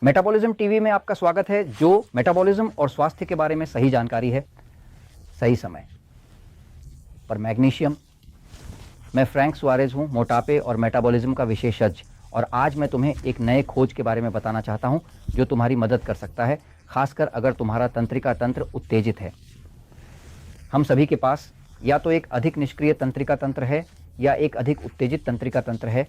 Metabolism TV में आपका स्वागत है, जो मेटाबॉलिज्म और स्वास्थ्य के बारे में सही जानकारी है, सही समय पर। मैग्नीशियम। मैं फ्रैंक सुआरेज हूं, मोटापे और मेटाबॉलिज्म का विशेषज्ञ, और आज मैं तुम्हें एक नए खोज के बारे में बताना चाहता हूं जो तुम्हारी मदद कर सकता है, खासकर अगर तुम्हारा तंत्रिका तंत्र उत्तेजित है। हम सभी के पास या तो एक अधिक निष्क्रिय तंत्रिका तंत्र है या एक अधिक उत्तेजित तंत्रिका तंत्र है।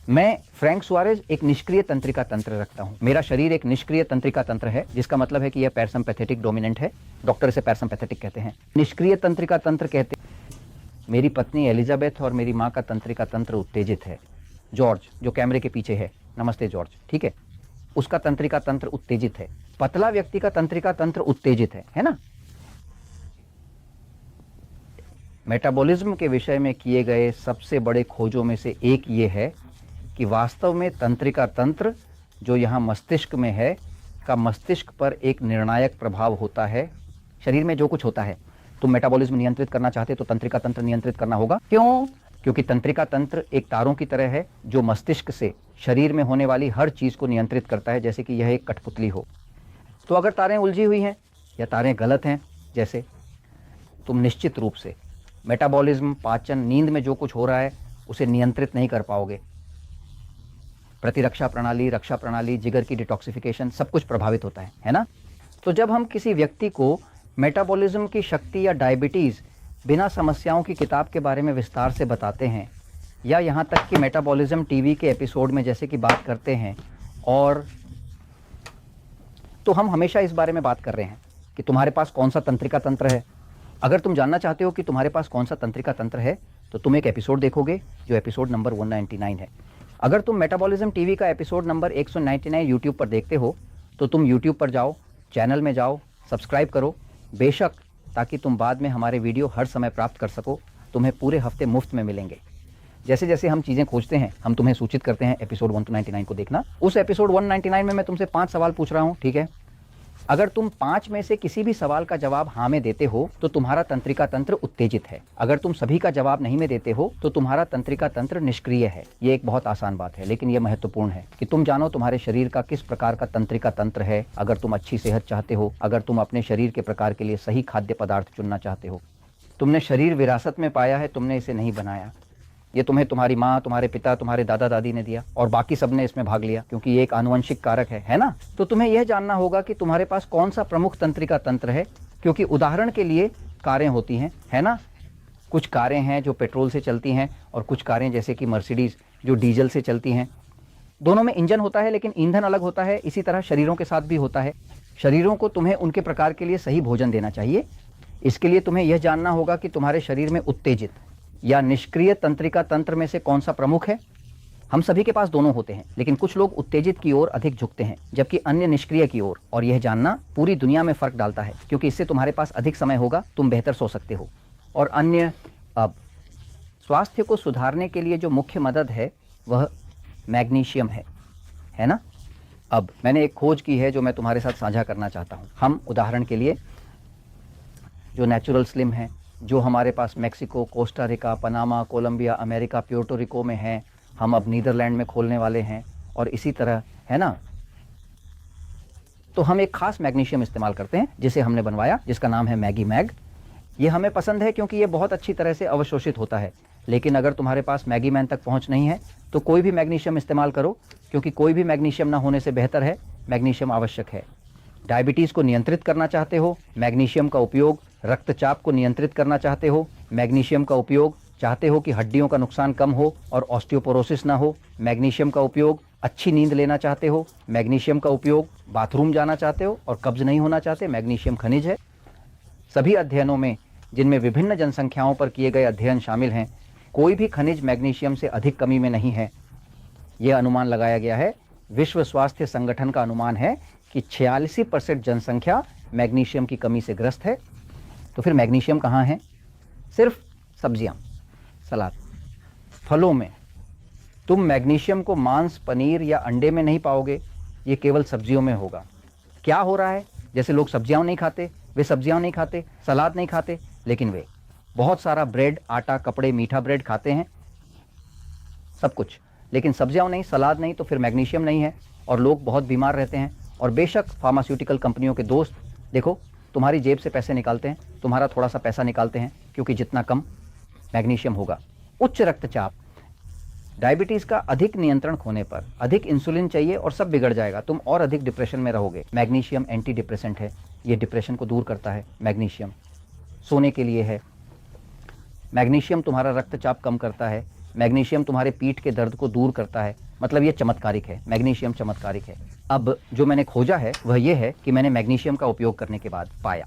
मैं फ्रैंक सुआरेज एक निष्क्रिय तंत्रिका तंत्र रखता हूं। मेरा शरीर एक निष्क्रिय तंत्रिका तंत्र है, जिसका मतलब है कि यह पैरासिम्पैथेटिक डोमिनेंट है। डॉक्टर इसे पैरासिम्पैथेटिक कहते हैं। निष्क्रिय तंत्रिका तंत्र कहते हैं। मेरी पत्नी एलिजाबेथ और मेरी माँ का तंत्रिका तंत्र उत्तेजित है। जॉर्ज जो कैमरे के पीछे है, नमस्ते जॉर्ज, ठीक है, उसका तंत्रिका तंत्र उत्तेजित है। पतला व्यक्ति का तंत्रिका तंत्र उत्तेजित है ना। मेटाबॉलिज्म के विषय में किए गए सबसे बड़े खोजों में से एक ये है कि वास्तव में तंत्रिका तंत्र जो यहाँ मस्तिष्क में है का मस्तिष्क पर एक निर्णायक प्रभाव होता है। शरीर में जो कुछ होता है, तुम मेटाबॉलिज्म नियंत्रित करना चाहते तो तंत्रिका तंत्र नियंत्रित करना होगा। क्यों? क्योंकि तंत्रिका तंत्र एक तारों की तरह है जो मस्तिष्क से शरीर में होने वाली हर चीज को नियंत्रित करता है, जैसे कि यह एक कठपुतली हो। तो अगर तारें उलझी हुई हैं या तारें गलत हैं, जैसे, तुम निश्चित रूप से मेटाबॉलिज्म, पाचन, नींद में जो कुछ हो रहा है उसे नियंत्रित नहीं कर पाओगे। प्रतिरक्षा प्रणाली, रक्षा प्रणाली, जिगर की डिटॉक्सिफिकेशन, सब कुछ प्रभावित होता है ना। तो जब हम किसी व्यक्ति को मेटाबॉलिज्म की शक्ति या डायबिटीज बिना समस्याओं की किताब के बारे में विस्तार से बताते हैं, या यहाँ तक कि मेटाबॉलिज्म टीवी के एपिसोड में जैसे कि बात करते हैं, और तो हम हमेशा इस बारे में बात कर रहे हैं कि तुम्हारे पास कौन सा तंत्रिका तंत्र है। अगर तुम जानना चाहते हो कि तुम्हारे पास कौन सा तंत्रिका तंत्र है तो तुम एक एपिसोड देखोगे जो एपिसोड नंबर 199 है। अगर तुम मेटाबॉलिज्म टीवी का एपिसोड नंबर 199 यूट्यूब पर देखते हो तो तुम यूट्यूब पर जाओ, चैनल में जाओ, सब्सक्राइब करो बेशक, ताकि तुम बाद में हमारे वीडियो हर समय प्राप्त कर सको। तुम्हें पूरे हफ्ते मुफ्त में मिलेंगे। जैसे जैसे हम चीज़ें खोजते हैं हम तुम्हें सूचित करते हैं। एपिसोड 199 को देखना। उस एपिसोड 199 में मैं तुमसे 5 सवाल पूछ रहा हूँ, ठीक है। अगर तुम 5 में से किसी भी सवाल का जवाब हाँ में देते हो तो तुम्हारा तंत्रिका तंत्र उत्तेजित है। अगर तुम सभी का जवाब नहीं में देते हो तो तुम्हारा तंत्रिका तंत्र निष्क्रिय है। ये एक बहुत आसान बात है, लेकिन यह महत्वपूर्ण है कि तुम जानो तुम्हारे शरीर का किस प्रकार का तंत्रिका तंत्र है। अगर तुम अच्छी सेहत चाहते हो, अगर तुम अपने शरीर के प्रकार के लिए सही खाद्य पदार्थ चुनना चाहते हो। तुमने शरीर विरासत में पाया है, तुमने इसे नहीं बनाया। ये तुम्हें तुम्हारी माँ, तुम्हारे पिता, तुम्हारे दादा दादी ने दिया, और बाकी सब ने इसमें भाग लिया, क्योंकि ये एक आनुवंशिक कारक है ना। तो तुम्हें यह जानना होगा कि तुम्हारे पास कौन सा प्रमुख तंत्रिका तंत्र है, क्योंकि उदाहरण के लिए कारें होती हैं, है ना। कुछ कारें हैं जो पेट्रोल से चलती हैं और कुछ कारें जैसे कि मर्सिडीज जो डीजल से चलती हैं। दोनों में इंजन होता है लेकिन ईंधन अलग होता है। इसी तरह शरीरों के साथ भी होता है। शरीरों को तुम्हें उनके प्रकार के लिए सही भोजन देना चाहिए। इसके लिए तुम्हें यह जानना होगा कि तुम्हारे शरीर में उत्तेजित या निष्क्रिय तंत्रिका तंत्र में से कौन सा प्रमुख है। हम सभी के पास दोनों होते हैं, लेकिन कुछ लोग उत्तेजित की ओर अधिक झुकते हैं जबकि अन्य निष्क्रिय की ओर। और यह जानना पूरी दुनिया में फर्क डालता है, क्योंकि इससे तुम्हारे पास अधिक समय होगा, तुम बेहतर सो सकते हो। और अन्य, अब स्वास्थ्य को सुधारने के लिए जो मुख्य मदद है वह मैग्नीशियम है ना। अब मैंने एक खोज की है जो मैं तुम्हारे साथ साझा करना चाहता हूँ। हम उदाहरण के लिए जो नेचुरल स्लिम है, जो हमारे पास Mexico, Costa Rica, Panama, Colombia, America, Puerto Rico में है, हम अब नीदरलैंड में खोलने वाले हैं, और इसी तरह, है ना। तो हम एक खास मैग्नीशियम इस्तेमाल करते हैं जिसे हमने बनवाया, जिसका नाम है मैगी मैग। ये हमें पसंद है क्योंकि ये बहुत अच्छी तरह से अवशोषित होता है। लेकिन अगर तुम्हारे पास मैगी मैन तक पहुंच नहीं है तो कोई भी मैग्नीशियम इस्तेमाल करो, क्योंकि कोई भी मैग्नीशियम ना होने से बेहतर है। मैग्नीशियम आवश्यक है। डायबिटीज़ को नियंत्रित करना चाहते हो, मैग्नीशियम का उपयोग। रक्तचाप को नियंत्रित करना चाहते हो, मैग्नीशियम का उपयोग। चाहते हो कि हड्डियों का नुकसान कम हो और ऑस्टियोपोरोसिस ना हो, मैग्नीशियम का उपयोग। अच्छी नींद लेना चाहते हो, मैग्नीशियम का उपयोग। बाथरूम जाना चाहते हो और कब्ज नहीं होना चाहते, मैग्नीशियम खनिज है। सभी अध्ययनों में, जिनमें विभिन्न जनसंख्याओं पर किए गए अध्ययन शामिल हैं, कोई भी खनिज मैग्नीशियम से अधिक कमी में नहीं है। यह अनुमान लगाया गया है, विश्व स्वास्थ्य संगठन का अनुमान है कि 86% जनसंख्या मैग्नीशियम की कमी से ग्रस्त है। तो फिर मैग्नीशियम कहाँ है? सिर्फ सब्जियां, सलाद, फलों में। तुम मैग्नीशियम को मांस, पनीर या अंडे में नहीं पाओगे, ये केवल सब्जियों में होगा। क्या हो रहा है? जैसे लोग सब्जियां नहीं खाते, वे सब्जियां नहीं खाते, सलाद नहीं खाते, लेकिन वे बहुत सारा ब्रेड, आटा, कपड़े, मीठा ब्रेड खाते हैं, सब कुछ, लेकिन सब्जियां नहीं, सलाद नहीं, तो फिर मैग्नीशियम नहीं है। और लोग बहुत बीमार रहते हैं। और बेशक फार्मास्यूटिकल कंपनियों के दोस्त देखो तुम्हारी जेब से पैसे निकालते हैं, तुम्हारा थोड़ा सा पैसा निकालते हैं, क्योंकि जितना कम मैग्नीशियम होगा। उच्च रक्तचाप, डायबिटीज का अधिक नियंत्रण खोने पर अधिक इंसुलिन चाहिए और सब बिगड़ जाएगा, तुम और अधिक डिप्रेशन में रहोगे। मैग्नीशियम एंटी डिप्रेसेंट है, ये डिप्रेशन को दूर करता है। मैग्नीशियम सोने के लिए है। मैग्नीशियम तुम्हारा रक्तचाप कम करता है। मैग्नीशियम तुम्हारे पीठ के दर्द को दूर करता है। मतलब ये चमत्कारिक है, मैग्नीशियम चमत्कारिक है। अब जो मैंने खोजा है वह ये है कि मैंने मैग्नीशियम का उपयोग करने के बाद पाया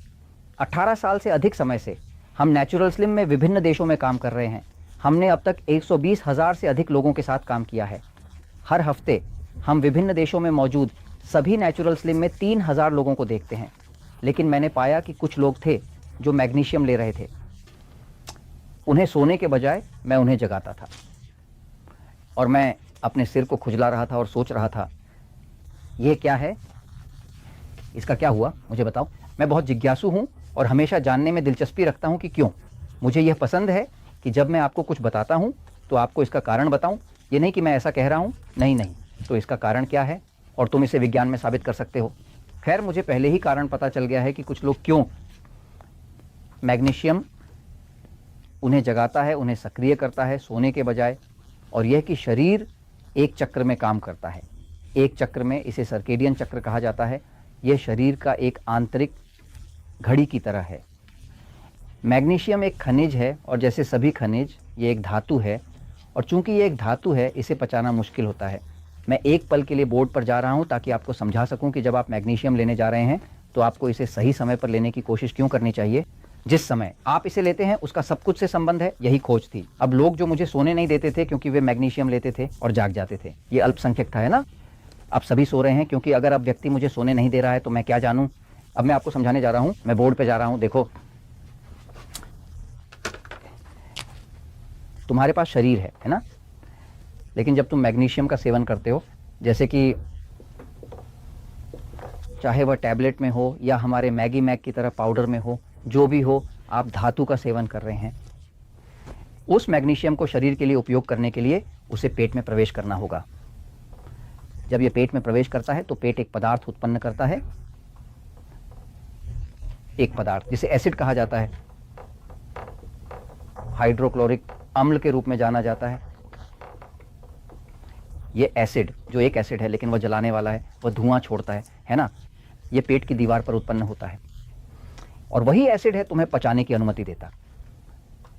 18 साल से अधिक समय से हम नेचुरल स्लिम में विभिन्न देशों में काम कर रहे हैं। हमने अब तक 120,000 से अधिक लोगों के साथ काम किया है। हर हफ्ते हम विभिन्न देशों में मौजूद सभी नेचुरल स्लिम में 3,000 लोगों को देखते हैं। लेकिन मैंने पाया कि कुछ लोग थे जो मैग्नीशियम ले रहे थे, उन्हें सोने के बजाय मैं उन्हें जगाता था और मैं अपने सिर को खुजला रहा था और सोच रहा था ये क्या है, इसका क्या हुआ, मुझे बताओ। मैं बहुत जिज्ञासु हूँ और हमेशा जानने में दिलचस्पी रखता हूँ कि क्यों। मुझे यह पसंद है कि जब मैं आपको कुछ बताता हूँ तो आपको इसका कारण बताऊँ। ये नहीं कि मैं ऐसा कह रहा हूँ, नहीं नहीं, तो इसका कारण क्या है और तुम इसे विज्ञान में साबित कर सकते हो। खैर मुझे पहले ही कारण पता चल गया है कि कुछ लोग क्यों मैग्नीशियम उन्हें जगाता है, उन्हें सक्रिय करता है सोने के बजाय, और यह कि शरीर एक चक्र में काम करता है। एक चक्र में, इसे सर्केडियन चक्र कहा जाता है। यह शरीर का एक आंतरिक घड़ी की तरह है। मैग्नीशियम एक खनिज है और जैसे सभी खनिज ये एक धातु है, और चूंकि ये एक धातु है इसे पचाना मुश्किल होता है। मैं एक पल के लिए बोर्ड पर जा रहा हूँ ताकि आपको समझा सकूँ कि जब आप मैग्नीशियम लेने जा रहे हैं तो आपको इसे सही समय पर लेने की कोशिश क्यों करनी चाहिए। जिस समय आप इसे लेते हैं उसका सब कुछ से संबंध है, यही खोज थी। अब लोग जो मुझे सोने नहीं देते थे क्योंकि वे मैग्नीशियम लेते थे और जाग जाते थे, ये अल्पसंख्यक था, है ना। अब सभी सो रहे हैं क्योंकि अगर अब व्यक्ति मुझे सोने नहीं दे रहा है तो मैं क्या जानूं। अब मैं आपको समझाने जा रहा हूं, मैं बोर्ड पे जा रहा हूं। देखो तुम्हारे पास शरीर है ना, लेकिन जब तुम मैग्नीशियम का सेवन करते हो, जैसे कि चाहे वह टैबलेट में हो या हमारे मैगी मैग की तरह पाउडर में हो, जो भी हो, आप धातु का सेवन कर रहे हैं। उस मैग्नीशियम को शरीर के लिए उपयोग करने के लिए उसे पेट में प्रवेश करना होगा। जब यह पेट में प्रवेश करता है तो पेट एक पदार्थ उत्पन्न करता है, एक पदार्थ जिसे एसिड कहा जाता है, हाइड्रोक्लोरिक अम्ल के रूप में जाना जाता है। ये एसिड, जो एक एसिड है लेकिन वह जलाने वाला है, वह धुआं छोड़ता है ना। यह पेट की दीवार पर उत्पन्न होता है और वही एसिड है तुम्हें पचाने की अनुमति देता।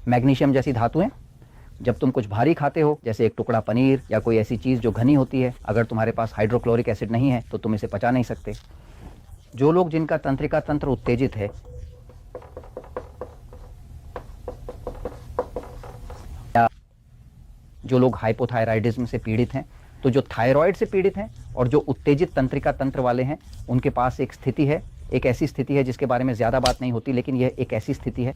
मैग्नीशियम जैसी धातुएं, जब तुम कुछ भारी खाते हो, जैसे एक टुकड़ा पनीर या कोई ऐसी चीज जो घनी होती है, अगर तुम्हारे पास हाइड्रोक्लोरिक एसिड नहीं है तो तुम इसे पचा नहीं सकते। जो लोग जिनका तंत्रिका तंत्र उत्तेजित है या जो लोग हाइपोथायराइडिज्म से पीड़ित हैं, तो जो थायराइड से पीड़ित हैं और जो उत्तेजित तंत्रिका तंत्र वाले हैं, उनके पास एक स्थिति है, एक ऐसी स्थिति है जिसके बारे में ज़्यादा बात नहीं होती, लेकिन यह एक ऐसी स्थिति है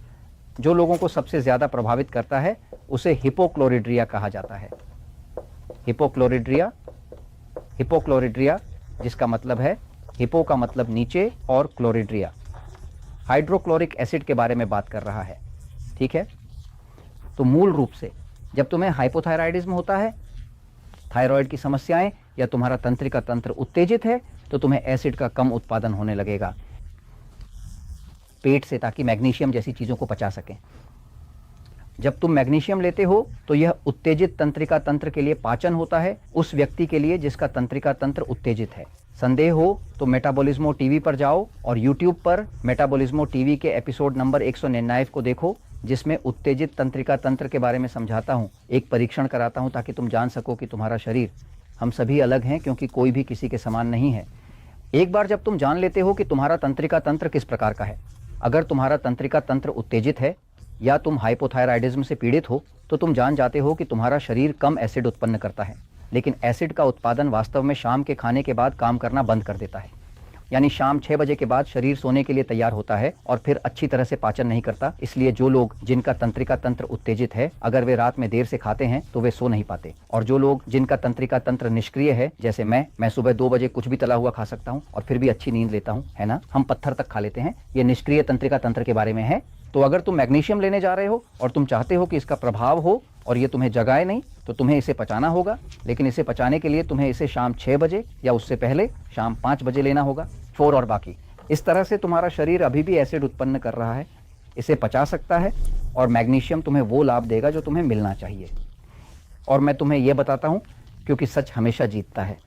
जो लोगों को सबसे ज़्यादा प्रभावित करता है। उसे हिपोक्लोरिड्रिया कहा जाता है। हिपोक्लोरिड्रिया, हिपोक्लोरिड्रिया जिसका मतलब है, हिपो का मतलब नीचे और क्लोरिड्रिया हाइड्रोक्लोरिक एसिड के बारे में बात कर रहा है। ठीक है, तो मूल रूप से जब तुम्हें हाइपोथायराइडिज्म होता है, थायराइड की समस्याएं, या तुम्हारा तंत्रिका तंत्र उत्तेजित है, तो तुम्हें एसिड का कम उत्पादन होने लगेगा पेट से, ताकि मैग्नीशियम जैसी चीज़ों को पचा सकें। जब तुम मैग्नीशियम लेते हो तो यह उत्तेजित तंत्रिका तंत्र के लिए पाचन होता है, उस व्यक्ति के लिए जिसका तंत्रिका तंत्र उत्तेजित है। संदेह हो तो मेटाबॉलिज्मो टीवी पर जाओ और यूट्यूब पर मेटाबॉलिज्मो टीवी के एपिसोड नंबर 199 को देखो, जिसमें उत्तेजित तंत्रिका तंत्र के बारे में समझाता हूँ, एक परीक्षण कराता हूँ ताकि तुम जान सको कि तुम्हारा शरीर, हम सभी अलग हैं क्योंकि कोई भी किसी के समान नहीं है। एक बार जब तुम जान लेते हो कि तुम्हारा तंत्रिका तंत्र किस प्रकार का है, अगर तुम्हारा तंत्रिका तंत्र उत्तेजित है या तुम हाइपोथायराइडिज्म से पीड़ित हो, तो तुम जान जाते हो कि तुम्हारा शरीर कम एसिड उत्पन्न करता है। लेकिन एसिड का उत्पादन वास्तव में शाम के खाने के बाद काम करना बंद कर देता है। यानी शाम 6 बजे के बाद शरीर सोने के लिए तैयार होता है और फिर अच्छी तरह से पाचन नहीं करता। इसलिए जो लोग जिनका तंत्रिका तंत्र उत्तेजित है, अगर वे रात में देर से खाते हैं तो वे सो नहीं पाते। और जो लोग जिनका तंत्रिका तंत्र निष्क्रिय है, जैसे मैं सुबह 2 बजे कुछ भी तला हुआ खा सकता हूँ और फिर भी अच्छी नींद लेता हूँ, है ना। हम पत्थर तक खा लेते हैं। ये निष्क्रिय तंत्रिका तंत्र के बारे में है। तो अगर तुम मैग्नीशियम लेने जा रहे हो और तुम चाहते हो कि इसका प्रभाव हो और ये तुम्हें जगाए नहीं, तो तुम्हें इसे पचाना होगा। लेकिन इसे पचाने के लिए तुम्हें इसे शाम 6 बजे या उससे पहले शाम 5 बजे लेना होगा, 4 और बाकी। इस तरह से तुम्हारा शरीर अभी भी एसिड उत्पन्न कर रहा है, इसे पचा सकता है, और मैग्नीशियम तुम्हें वो लाभ देगा जो तुम्हें मिलना चाहिए। और मैं तुम्हें यह बताता हूँ क्योंकि सच हमेशा जीतता है।